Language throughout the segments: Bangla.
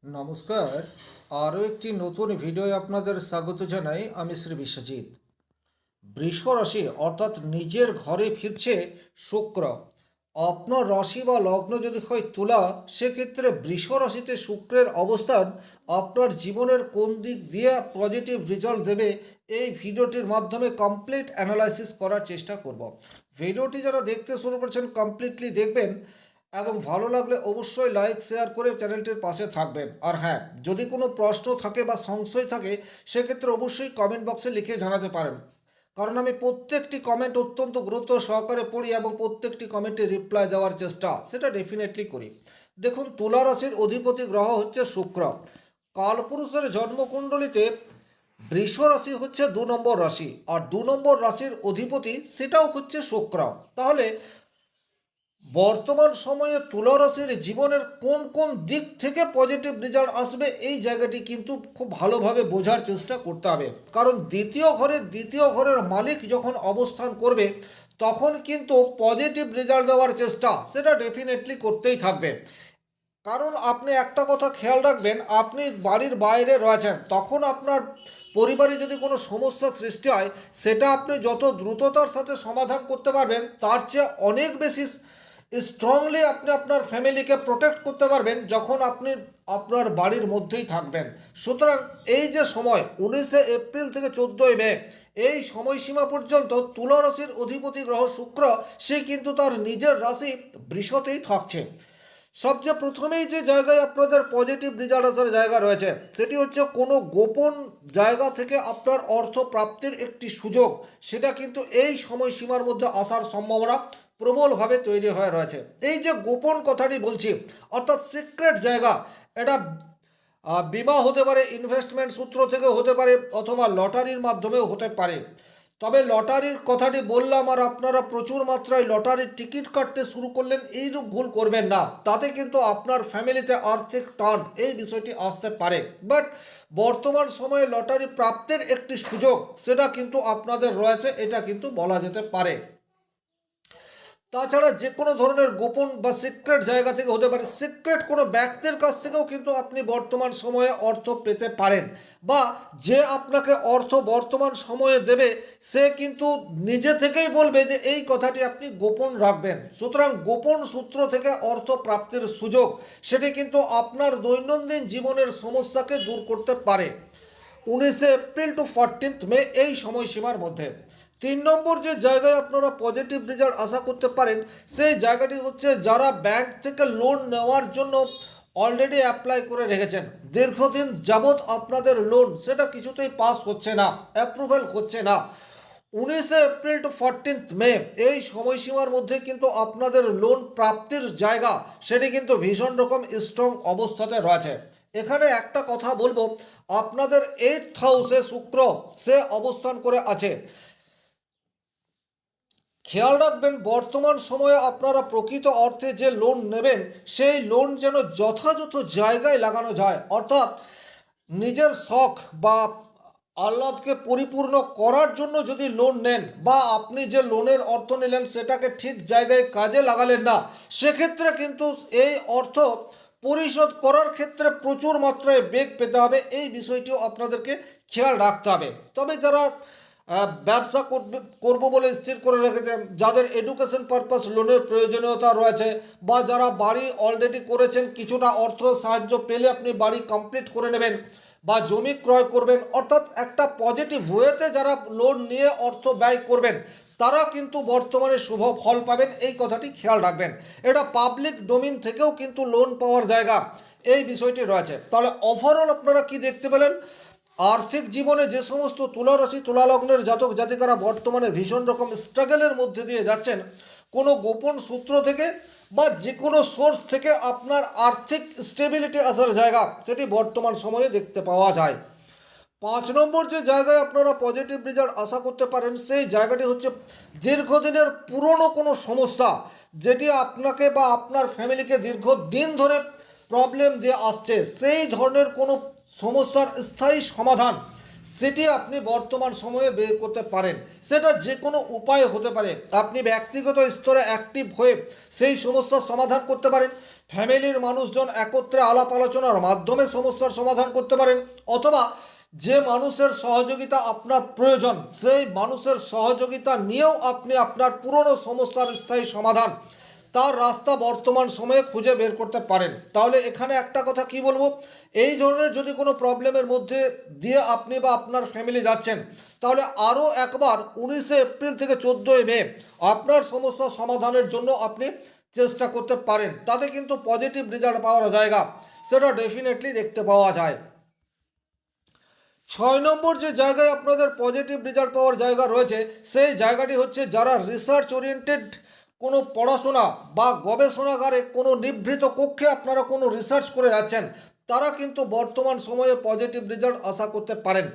নমস্কার। আরও একটি নতুন ভিডিও আপনাদের স্বাগত জানাই। আমি শ্রী বিশ্বজিৎ। বৃষ রাশি অর্থাৎ নিজের ঘরে ফিরছে শুক্র। আপনার রাশি বা লগ্ন যদি হয় তুলা, সেক্ষেত্রে বৃষ রাশিতে শুক্রের অবস্থান আপনার জীবনের কোন দিক দিয়ে পজিটিভ রেজাল্ট দেবে, এই ভিডিওটির মাধ্যমে কমপ্লিট অ্যানালাইসিস করার চেষ্টা করব। ভিডিওটি যারা দেখতে শুরু করছেন কমপ্লিটলি দেখবেন এবং ভালো লাগলে অবশ্যই লাইক শেয়ার করে চ্যানেলটির পাশে থাকবেন। আর হ্যাঁ, যদি কোনো প্রশ্ন থাকে বা সংশয় থাকে সেক্ষেত্রে অবশ্যই কমেন্ট বক্সে লিখে জানাতে পারেন, কারণ আমি প্রত্যেকটি কমেন্ট অত্যন্ত গুরুত্ব সহকারে পড়ি এবং প্রত্যেকটি কমেন্টে রিপ্লাই দেওয়ার চেষ্টা সেটা ডেফিনেটলি করি। দেখুন, তুলা রাশির অধিপতি গ্রহ হচ্ছে শুক্র। কালপুরুষের জন্মকুণ্ডলিতে বৃষ রাশি হচ্ছে 2 নম্বর রাশি, আর 2 নম্বর রাশির অধিপতি সেটাও হচ্ছে শুক্র। তাহলে বর্তমান সময়ে তুলা রাশির জীবনের কোন কোন দিক থেকে পজিটিভ রেজাল্ট আসবে, এই জায়গাটি কিন্তু খুব ভালোভাবে বোঝার চেষ্টা করতে হবে। কারণ দ্বিতীয় ঘরের মালিক যখন অবস্থান করবে তখন কিন্তু পজিটিভ রেজাল্ট দেওয়ার চেষ্টা সেটা ডেফিনেটলি করতেই থাকবে। কারণ আপনি একটা কথা খেয়াল রাখবেন, আপনি বাড়ির বাইরে রয়েছেন, তখন আপনার পরিবারে যদি কোনো সমস্যা সৃষ্টি হয় সেটা আপনি যত দ্রুততার সাথে সমাধান করতে পারবেন তার চেয়ে অনেক বেশি স্ট্রংলি আপনি আপনার ফ্যামিলিকে প্রোটেক্ট করতে পারবেন যখন আপনি আপনার বাড়ির মধ্যেই থাকবেন। সুতরাং এই যে সময় 19 এপ্রিল থেকে 14 মে, এই সময়সীমা পর্যন্ত তুলা রাশির অধিপতি গ্রহ শুক্র সে কিন্তু তার নিজের রাশি বৃষতেই থাকছে। সবচেয়ে প্রথমেই যে জায়গায় আপনাদের পজিটিভ রেজাল্ট আসার জায়গা রয়েছে সেটি হচ্ছে কোনো গোপন জায়গা থেকে আপনার অর্থ প্রাপ্তির একটি সুযোগ, সেটা কিন্তু এই সময়সীমার মধ্যে আসার সম্ভাবনা প্রবলভাবে তৈরি হয়ে রয়েছে। এই যে গোপন কথাটি বলছি, অর্থাৎ সিক্রেট জায়গা, এটা বিমা হতে পারে, ইনভেস্টমেন্ট সূত্র থেকে হতে পারে, অথবা লটারির মাধ্যমেও হতে পারে। তবে লটারির কথাটি বললাম আর আপনারা প্রচুর মাত্রায় লটারির টিকিট কাটতে শুরু করলেন, এইরূপ ভুল করবেন না। তাতে কিন্তু আপনার ফ্যামিলিতে আর্থিক টান এই বিষয়টি আসতে পারে। বাট বর্তমান সময়ে লটারি প্রাপ্তির একটি সুযোগ সেটা কিন্তু আপনাদের রয়েছে, এটা কিন্তু বলা যেতে পারে। তাছাড়া যে কোনো ধরনের গোপন বা সিক্রেট জায়গা থেকে হতে পারে, সিক্রেট কোনো ব্যক্তির কাছ থেকেও কিন্তু আপনি বর্তমান সময়ে অর্থ পেতে পারেন, বা যে আপনাকে অর্থ বর্তমান সময়ে দেবে সে কিন্তু নিজে থেকেই বলবে যে এই কথাটি আপনি গোপন রাখবেন। সুতরাং গোপন সূত্র থেকে অর্থ প্রাপ্তির সুযোগ সেটি কিন্তু আপনার দৈনন্দিন জীবনের সমস্যাকে দূর করতে পারে 19 এপ্রিল টু 14 মে এই সময়সীমার মধ্যে। 3 নম্বর যে জায়গায় আপনারা পজিটিভ রেজাল্ট আশা করতে পারেন সেই জায়গাটি হচ্ছে যারা ব্যাংক থেকে লোন নেওয়ার জন্য অলরেডি অ্যাপ্লাই করে রেখেছেন, দীর্ঘদিন যাবৎ আপনাদের লোন সেটা কিছুতেই পাস হচ্ছে না, অ্যাপ্রুভেল হচ্ছে না। 19 এপ্রিল টু 14 মে এই সময়সীমার মধ্যে কিন্তু আপনাদের লোন প্রাপ্তির জায়গা সেটি কিন্তু ভীষণ রকম স্ট্রং অবস্থাতে রয়েছে। এখানে একটা কথা বলবো, আপনাদের 8th হাউসে শুক্র সে অবস্থান করে আছে। খেয়াল রাখবেন বর্তমান সময়ে আপনারা প্রকৃত অর্থে যে লোন নেবেন সেই লোন যেন যথাযথ জায়গায় লাগানো যায়, অর্থাৎ নিজের শখ বা আহ্লাদকে পরিপূর্ণ করার জন্য যদি লোন নেন, বা আপনি যে লোনের অর্থ নিলেন সেটাকে ঠিক জায়গায় কাজে লাগালেন না, সেক্ষেত্রে কিন্তু এই অর্থ পরিশোধ করার ক্ষেত্রে প্রচুর মাত্রায় বেগ পেতে হবে। এই বিষয়টিও আপনাদেরকে খেয়াল রাখতে হবে। তবে যারা ব্যবসা করবো বলে স্থির করে রেখেছেন, যাদের এডুকেশন পারপাস লোনের প্রয়োজনীয়তা রয়েছে, বা যারা বাড়ি অলরেডি করেছেন কিছুটা অর্থ সাহায্য পেলে আপনি বাড়ি কমপ্লিট করে নেবেন, বা জমি ক্রয় করবেন, অর্থাৎ একটা পজিটিভ ওয়েতে যারা লোন নিয়ে অর্থ ব্যয় করবেন তারা কিন্তু বর্তমানে শুভ ফল পাবেন, এই কথাটি খেয়াল রাখবেন। এটা পাবলিক ডোমেইন থেকেও কিন্তু লোন পাওয়ার জায়গা এই বিষয়টি রয়েছে। তাহলে ওভারঅল আপনারা কি দেখতে পেলেন, আর্থিক জীবনে যে সমস্ত তুলা রাশি তুলা লগ্নের জাতক জাতিকারা বর্তমানে ভীষণ রকম স্ট্রাগলের মধ্যে দিয়ে যাচ্ছেন, কোনো গোপন সূত্র থেকে বা যে কোনো সোর্স থেকে আপনার আর্থিক স্টেবিলিটি আসার জায়গা সেটি বর্তমান সময়ে দেখতে পাওয়া যায়। 5 নম্বর যে জায়গায় আপনারা পজিটিভ রেজাল্ট আশা করতে পারেন সেই জায়গাটি হচ্ছে দীর্ঘদিনের পুরনো কোনো সমস্যা যেটি আপনাকে বা আপনার ফ্যামিলিকে দীর্ঘদিন ধরে প্রবলেম দিয়ে আসছে, সেই ধরনের কোনো সমস্যার স্থায়ী সমাধান সেটি আপনি বর্তমান সময়ে বের করতে পারেন। সেটা যে কোনো উপায় হতে পারে, আপনি ব্যক্তিগত স্তরে অ্যাক্টিভ হয়ে সেই সমস্যার সমাধান করতে পারেন, ফ্যামিলির মানুষজন একত্রে আলাপ আলোচনার মাধ্যমে সমস্যার সমাধান করতে পারেন, অথবা যে মানুষের সহযোগিতা আপনার প্রয়োজন সেই মানুষের সহযোগিতা নিয়েও আপনি আপনার পুরনো সমস্যার স্থায়ী সমাধান তার রাস্তা বর্তমান সময়ে খুঁজে বের করতে পারেন। তাহলে এখানে একটা কথা কি বলবো, এই ধরনের যদি কোনো প্রবলেমের মধ্যে দিয়ে আপনি বা আপনার ফ্যামিলি যাচ্ছেন, তাহলে আরও একবার 19 এপ্রিল থেকে 14 মে আপনার সমস্যা সমাধানের জন্য আপনি চেষ্টা করতে পারেন। তাতে কিন্তু পজিটিভ রেজাল্ট পাওয়ার জায়গা সেটা ডেফিনেটলি দেখতে পাওয়া যায়। 6 নম্বর যে জায়গায় আপনাদের পজিটিভ রেজাল্ট পাওয়ার জায়গা রয়েছে, সেই জায়গাটি হচ্ছে যারা রিসার্চ ওরিয়েন্টেড কোনো পড়াশোনা বা গবেষণাগারে কোনো নিভৃত কক্ষে আপনারা কোনো রিসার্চ করে যাচ্ছেন, তারা কিন্তু বর্তমান সময়ে পজিটিভ রেজাল্ট আশা করতে পারেন।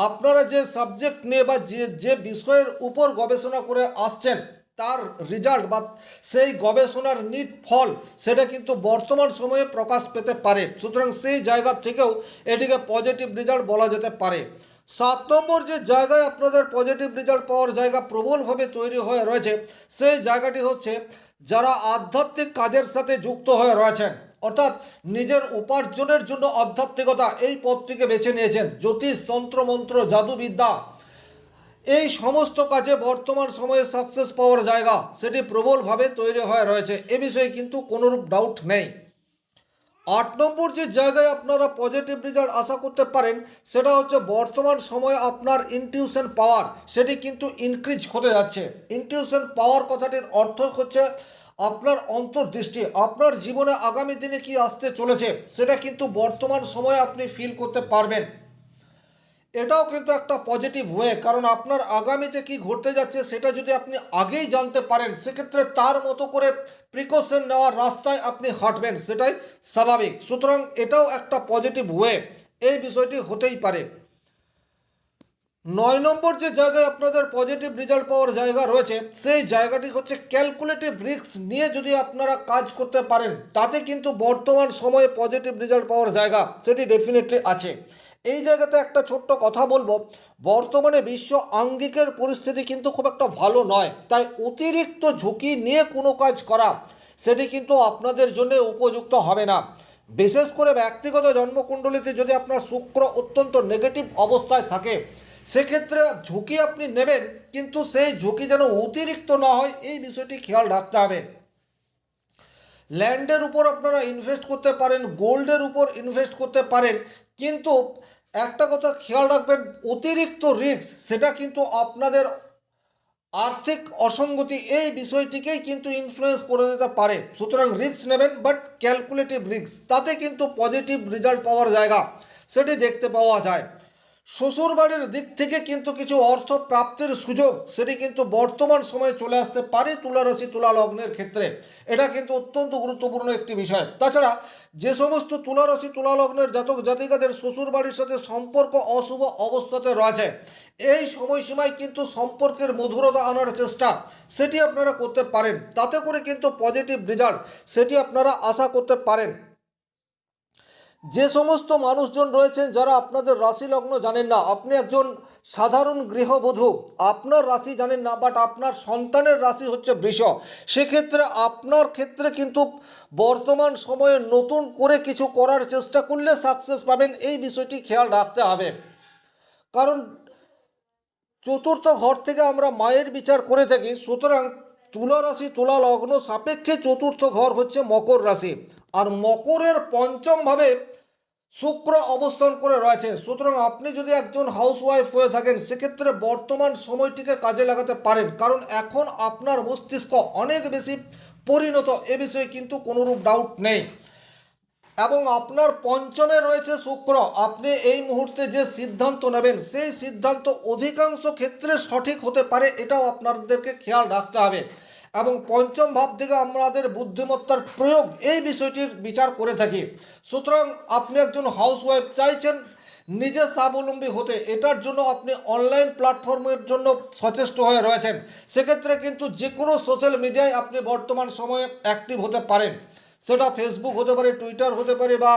আপনারা যে সাবজেক্ট নিয়ে বা যে বিষয়ের উপর গবেষণা করে আসছেন, তার রেজাল্ট বা সেই গবেষণার নিট ফল সেটা কিন্তু বর্তমান সময়ে প্রকাশ পেতে পারে। সুতরাং সেই জায়গা থেকেও এটিকে পজিটিভ রেজাল্ট বলা যেতে পারে। 7 নম্বর যে জায়গায় আপনাদের পজিটিভ রেজাল্ট পাওয়ার জায়গা প্রবলভাবে তৈরি হয়ে রয়েছে, সেই জায়গাটি হচ্ছে যারা আধ্যাত্মিক কাজের সাথে যুক্ত হয়ে রয়েছেন, অর্থাৎ নিজের উপার্জনের জন্য আধ্যাত্মিকতা এই পথটিকে বেছে নিয়েছেন। জ্যোতিষ, তন্ত্রমন্ত্র, জাদুবিদ্যা, এই সমস্ত কাজে বর্তমান সময়ে সাকসেস পাওয়ার জায়গা সেটি প্রবলভাবে তৈরি হয়ে রয়েছে, এ বিষয়ে কিন্তু কোনোরূপ ডাউট নেই। 8 নম্বর যে জায়গায় আপনারা পজিটিভ রেজাল্ট আশা করতে পারেন, সেটা হচ্ছে বর্তমান সময়ে আপনার ইনটিউশন পাওয়ার সেটি কিন্তু ইনক্রিজ হতে যাচ্ছে। ইনটিউশন পাওয়ার কথাটির অর্থ হচ্ছে আপনার অন্তর্দৃষ্টি, আপনার জীবনে আগামী দিনে কি আসতে চলেছে সেটা কিন্তু বর্তমান সময়ে আপনি ফিল করতে পারবেন। এটাও কিন্তু একটা পজিটিভ ওয়ে, কারণ আপনার আগামীতে কি ঘটতে যাচ্ছে সেটা যদি আপনি আগেই জানতে পারেন, সেক্ষেত্রে তার মতো করে প্রিকশন নেওয়ার রাস্তায় আপনি হাঁটবেন, সেটাই স্বাভাবিক। সুতরাং এটাও একটা পজিটিভ ওয়ে, এই বিষয়টি হতেই পারে। 9 নম্বর যে জায়গায় আপনাদের পজিটিভ রেজাল্ট পাওয়ার জায়গা রয়েছে, সেই জায়গাটি হচ্ছে ক্যালকুলেটিভ রিস্ক নিয়ে যদি আপনারা কাজ করতে পারেন, তাতে কিন্তু বর্তমান সময়ে পজিটিভ রেজাল্ট পাওয়ার জায়গা সেটি ডেফিনেটলি আছে। এই জায়গাতে একটা ছোট্ট কথা বলবো, বর্তমানে বিশ্ব আঙ্গিকের পরিস্থিতি কিন্তু খুব একটা ভালো নয়, তাই অতিরিক্ত ঝুঁকি নিয়ে কোনো কাজ করা সেটি কিন্তু আপনাদের জন্য উপযুক্ত হবে না। বিশেষ করে ব্যক্তিগত জন্মকুণ্ডলিতে যদি আপনার শুক্র অত্যন্ত নেগেটিভ অবস্থায় থাকে, সেক্ষেত্রে ঝুঁকি আপনি নেবেন, কিন্তু সেই ঝুঁকি যেন অতিরিক্ত না হয় এই বিষয়টি খেয়াল রাখতে হবে। ল্যান্ডের উপর আপনারা ইনভেস্ট করতে পারেন, গোল্ডের উপর ইনভেস্ট করতে পারেন, কিন্তু একটা কথা খেয়াল রাখবেন, অতিরিক্ত রিস্ক সেটা কিন্তু আপনাদের আর্থিক অসঙ্গতি এই বিষয়টিকেই কিন্তু ইনফ্লুয়েন্স করে দিতে পারে। সুতরাং রিস্ক নেবেন, বাট ক্যালকুলেটিভ রিস্ক, তাতে কিন্তু পজিটিভ রেজাল্ট পাওয়ার জায়গা সেটি দেখতে পাওয়া যায়। শ্বশুরবাড়ির দিক থেকে কিন্তু কিছু অর্থ প্রাপ্তির সুযোগ সেটি কিন্তু বর্তমান সময়ে চলে আসতে পারে তুলা রাশি তুলা লগ্নের ক্ষেত্রে, এটা কিন্তু অত্যন্ত গুরুত্বপূর্ণ একটি বিষয়। তাছাড়া যে সমস্ত তুলা রাশি তুলা লগ্নের জাতক জাতিকাদের শ্বশুরবাড়ির সাথে সম্পর্ক অশুভ অবস্থাতে রয়েছে, এই সময়সীমায় কিন্তু সম্পর্কের মধুরতা আনার চেষ্টা সেটি আপনারা করতে পারেন, তাতে করে কিন্তু পজিটিভ রেজাল্ট সেটি আপনারা আশা করতে পারেন। যে সমস্ত মানুষজন রয়েছেন যারা আপনাদের রাশি লগ্ন জানেন না, আপনি একজন সাধারণ গৃহবধূ, আপনার রাশি জানেন না, বাট আপনার সন্তানের রাশি হচ্ছে বৃষ, সেক্ষেত্রে আপনার ক্ষেত্রে কিন্তু বর্তমান সময়ে নতুন করে কিছু করার চেষ্টা করলে সাকসেস পাবেন, এই বিষয়টি খেয়াল রাখতে হবে। কারণ চতুর্থ ঘর থেকে আমরা মায়ের বিচার করে থাকি, সুতরাং তুলা রাশি তুলা লগ্ন সাপেক্ষে চতুর্থ ঘর হচ্ছে মকর রাশি, আর মকরের পঞ্চমভাবে শুক্র অবস্থান করে রয়েছে। সুতরাং আপনি যদি একজন হাউসওয়াইফ হয়ে থাকেন, সেক্ষেত্রে বর্তমান সময়টিকে কাজে লাগাতে পারেন, কারণ এখন আপনার মস্তিষ্ক অনেক বেশি পরিণত, এ বিষয়ে কিন্তু কোনোরূপ ডাউট নেই। এবং আপনার পঞ্চমে রয়েছে শুক্র, আপনি এই মুহূর্তে যে সিদ্ধান্ত নেবেন সেই সিদ্ধান্ত অধিকাংশ ক্ষেত্রে সঠিক হতে পারে, এটাও আপনাদেরকে খেয়াল রাখতে হবে। এবং পঞ্চম ভাব থেকে আমাদের বুদ্ধিমত্তার প্রয়োগ এই বিষয়টির বিচার করে থাকি। সুতরাং আপনি একজন হাউসওয়াইফ চাইছেন নিজে স্বাবলম্বী হতে, এটার জন্য আপনি অনলাইন প্ল্যাটফর্মের জন্য সচেষ্ট হয়ে রয়েছেন, সেক্ষেত্রে কিন্তু যে কোনো সোশ্যাল মিডিয়ায় আপনি বর্তমান সময়ে অ্যাক্টিভ হতে পারেন, সেটা ফেসবুক হতে পারে, টুইটার হতে পারে বা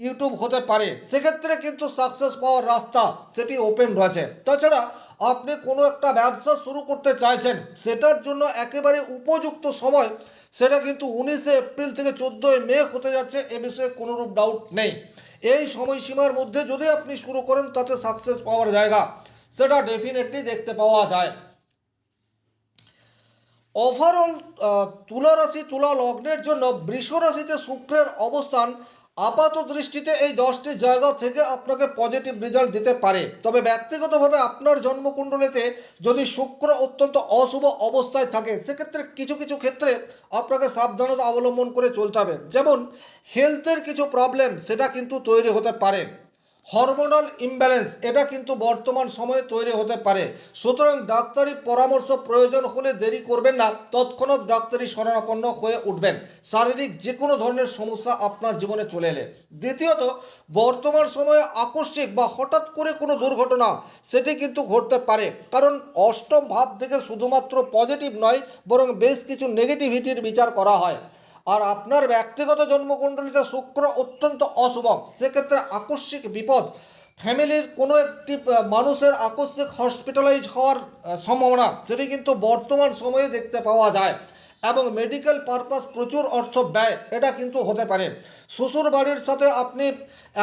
ইউটিউব হতে পারে, সেক্ষেত্রে কিন্তু সাকসেস পাওয়ার রাস্তা সেটি ওপেন রয়েছে। তাছাড়া আপনি কোনো একটা ব্যবসা শুরু করতে চাইছেন, সেটার জন্য একেবারে উপযুক্ত সময় সেটা কিন্তু 19শে এপ্রিল থেকে 14ই মে হতে যাচ্ছে, এ বিষয়ে কোনোরূপ ডাউট নেই। এই সময়সীমার মধ্যে যদি আপনি শুরু করেন তাতে সাকসেস পাওয়ার জায়গা সেটা ডেফিনেটলি দেখতে পাওয়া যায়। ওভারঅল তুলা রাশি তুলা লগ্নের জন্য বৃষ রাশিতে শুক্রের অবস্থান আপাত দৃষ্টিতে এই 10টি জায়গা থেকে আপনাকে পজিটিভ রেজাল্ট দিতে পারে। তবে ব্যক্তিগতভাবে আপনার জন্মকুণ্ডলিতে যদি শুক্র অত্যন্ত অশুভ অবস্থায় থাকে, সেক্ষেত্রে কিছু কিছু ক্ষেত্রে আপনাকে সাবধানতা অবলম্বন করে চলতে হবে। যেমন হেলথের কিছু প্রবলেম সেটা কিন্তু তৈরি হতে পারে, হরমোনাল ইমব্যালেন্স এটা কিন্তু বর্তমান সময়ে তৈরি হতে পারে। সুতরাং ডাক্তারি পরামর্শ প্রয়োজন হলে দেরি করবেন না, তৎক্ষণাৎ ডাক্তারি শরণাপন্ন হয়ে উঠবেন শারীরিক যে কোনো ধরনের সমস্যা আপনার জীবনে চলে এলে। দ্বিতীয়ত, বর্তমান সময়ে আকস্মিক বা হঠাৎ করে কোনো দুর্ঘটনা সেটি কিন্তু ঘটতে পারে, কারণ অষ্টম ভাব থেকে শুধুমাত্র পজিটিভ নয় বরং বেশ কিছু নেগেটিভিটির বিচার করা হয়। আর আপনার ব্যক্তিগত জন্মকুণ্ডলিতে শুক্র অত্যন্ত অশুভ, সেক্ষেত্রে আকস্মিক বিপদ, ফ্যামিলির কোনো একটি মানুষের আকস্মিক হসপিটালাইজ হওয়ার সম্ভাবনা সেটি কিন্তু বর্তমান সময়ে দেখতে পাওয়া যায়। এবং মেডিকেল পারপাস প্রচুর অর্থ ব্যয় এটা কিন্তু হতে পারে। শ্বশুর বাড়ির সাথে আপনি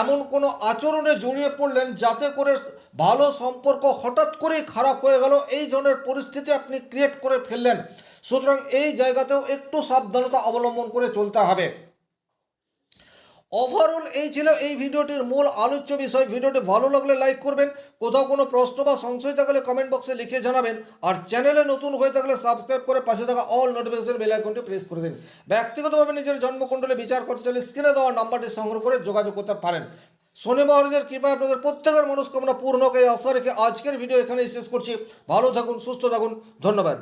এমন কোনো আচরণে জড়িয়ে পড়লেন যাতে করে ভালো সম্পর্ক হঠাৎ করেই খারাপ হয়ে গেল, এই ধরনের পরিস্থিতি আপনি ক্রিয়েট করে ফেললেন। সুতরাং এই জায়গাতেও একটু সাবধানতা অবলম্বন করে চলতে হবে। ওভারঅল এই ছিল এই ভিডিওটির মূল আলোচ্য বিষয়। ভিডিওটি ভালো লাগলে লাইক করবেন, কোথাও কোনো প্রশ্ন বা সংশয় থাকলে কমেন্ট বক্সে লিখে জানাবেন, আর চ্যানেলে নতুন হয়ে থাকলে সাবস্ক্রাইব করে পাশে থাকা অল নোটিফিকেশন বেল আইকনটি প্রেস করে দিন। ব্যক্তিগতভাবে নিজের জন্মকুণ্ডলী বিচার করতে চাইলে স্ক্রিনে দেওয়া নাম্বারটি সংগ্রহ করে যোগাযোগ করতে পারেন। শনি মহারাজের কৃপায় আপনাদের প্রত্যেকের মনস্কামনা পূর্ণ হোক এই আশা রেখে আজকের ভিডিও এখানেই শেষ করছি। ভালো থাকুন, সুস্থ থাকুন, ধন্যবাদ।